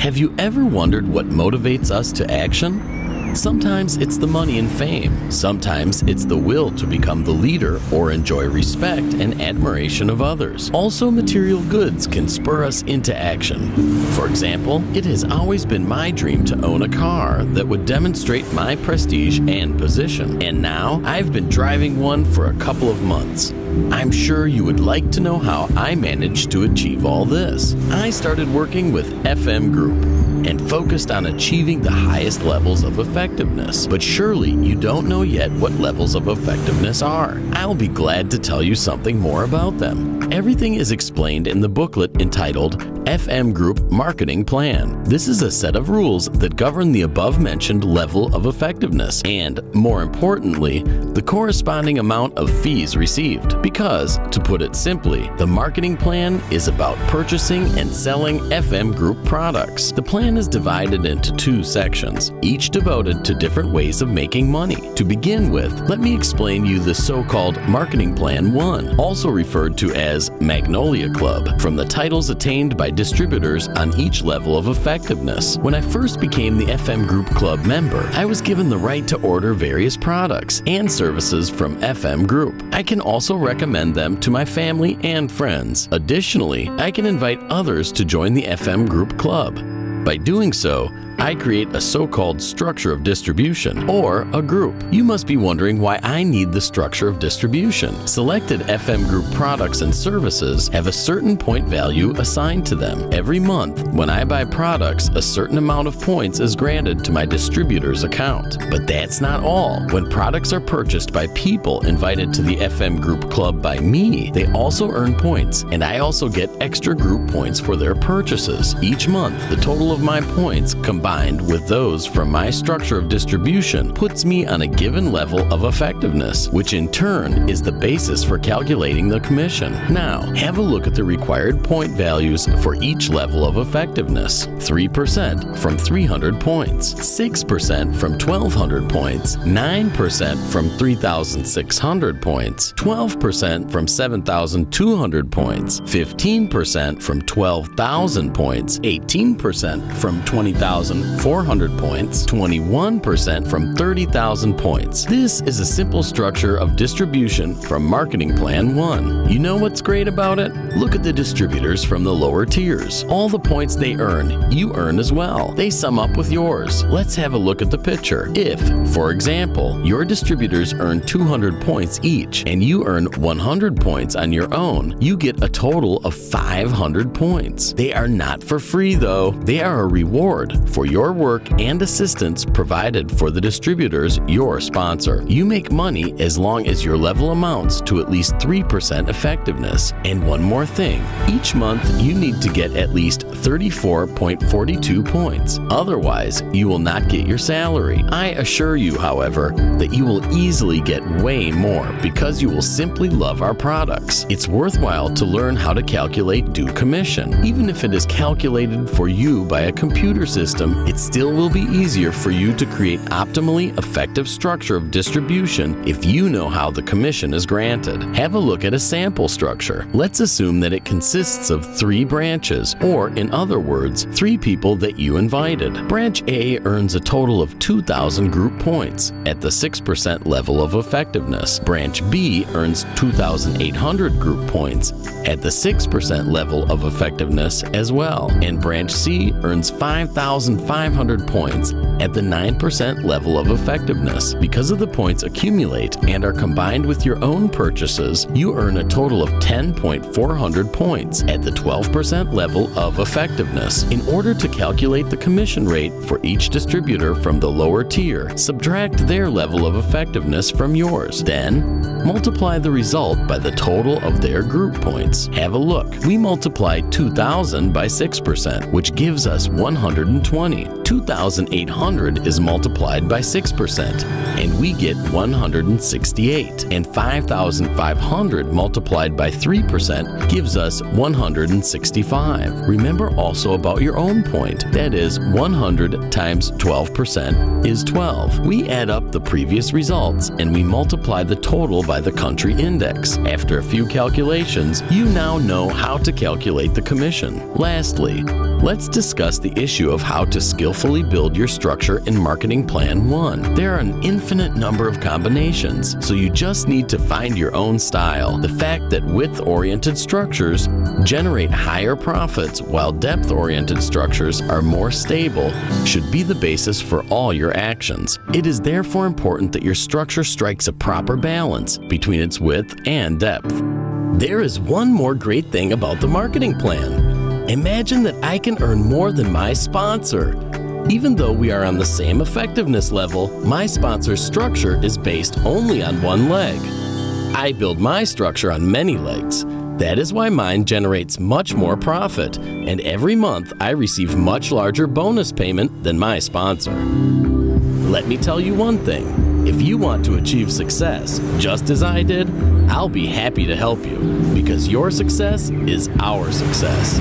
Have you ever wondered what motivates us to action? Sometimes it's the money and fame. Sometimes it's the will to become the leader or enjoy respect and admiration of others. Also, material goods can spur us into action. For example, it has always been my dream to own a car that would demonstrate my prestige and position. And now I've been driving one for a couple of months. I'm sure you would like to know how I managed to achieve all this. I started working with FM Group and focused on achieving the highest levels of effectiveness. But surely you don't know yet what levels of effectiveness are. I'll be glad to tell you something more about them. Everything is explained in the booklet entitled FM Group Marketing Plan. This is a set of rules that govern the above-mentioned level of effectiveness and, more importantly, the corresponding amount of fees received. Because, to put it simply, the marketing plan is about purchasing and selling FM Group products. The plan is divided into two sections, each devoted to different ways of making money. To begin with, let me explain you the so-called Marketing Plan 1, also referred to as Magnolia Club, from the titles attained by distributors on each level of effectiveness. When I first became the FM Group Club member, I was given the right to order various products and services from FM Group. I can also recommend them to my family and friends. Additionally, I can invite others to join the FM Group Club. By doing so, I create a so-called structure of distribution, or a group. You must be wondering why I need the structure of distribution. Selected FM Group products and services have a certain point value assigned to them. Every month, when I buy products, a certain amount of points is granted to my distributor's account. But that's not all. When products are purchased by people invited to the FM Group Club by me, they also earn points, and I also get extra group points for their purchases. Each month, the total of my points combined with those from my structure of distribution puts me on a given level of effectiveness, which in turn is the basis for calculating the commission. Now, have a look at the required point values for each level of effectiveness. 3% from 300 points, 6% from 1,200 points, 9% from 3,600 points, 12% from 7,200 points, 15% from 12,000 points, 18% from 20,400 points, 21% from 30,000 points. This is a simple structure of distribution from Marketing Plan 1. You know what's great about it? Look at the distributors from the lower tiers. All the points they earn, you earn as well. They sum up with yours. Let's have a look at the picture. If, for example, your distributors earn 200 points each and you earn 100 points on your own, you get a total of 500 points. They are not for free though. They are a reward for your work and assistance provided for the distributors, your sponsor. You make money as long as your level amounts to at least 3% effectiveness. And one more thing, each month you need to get at least 34.42 points. Otherwise, you will not get your salary. I assure you, however, that you will easily get way more because you will simply love our products. It's worthwhile to learn how to calculate due commission. Even if it is calculated for you by a computer system, it still will be easier for you to create optimally effective structure of distribution if you know how the commission is granted. Have a look at a sample structure. Let's assume that it consists of 3 branches, or in other words, 3 people that you invited. Branch A earns a total of 2,000 group points at the 6% level of effectiveness. Branch B earns 2,800 group points at the 6% level of effectiveness as well. And Branch C earns 5,500 points at the 9% level of effectiveness. Because of the points accumulate and are combined with your own purchases, you earn a total of 10,400 points at the 12% level of effectiveness. In order to calculate the commission rate for each distributor from the lower tier, subtract their level of effectiveness from yours. Then, multiply the result by the total of their group points. Have a look. We multiply 2,000 by 6%, which gives us 120. 2,800 is multiplied by 6%, and we get 168. And 5,500 multiplied by 3% gives us 165. Remember also about your own point. That is, 100 times 12% is 12. We add up the previous results, and we multiply the total by by the country index. After a few calculations, you now know how to calculate the commission. Lastly, let's discuss the issue of how to skillfully build your structure in Marketing Plan 1. There are an infinite number of combinations, so you just need to find your own style. The fact that width-oriented structures generate higher profits while depth-oriented structures are more stable should be the basis for all your actions. It is therefore important that your structure strikes a proper balance between its width and depth. There is one more great thing about the marketing plan. Imagine that I can earn more than my sponsor. Even though we are on the same effectiveness level, my sponsor's structure is based only on one leg. I build my structure on many legs. That is why mine generates much more profit, and every month I receive much larger bonus payment than my sponsor. Let me tell you one thing. If you want to achieve success, just as I did, I'll be happy to help you, because your success is our success.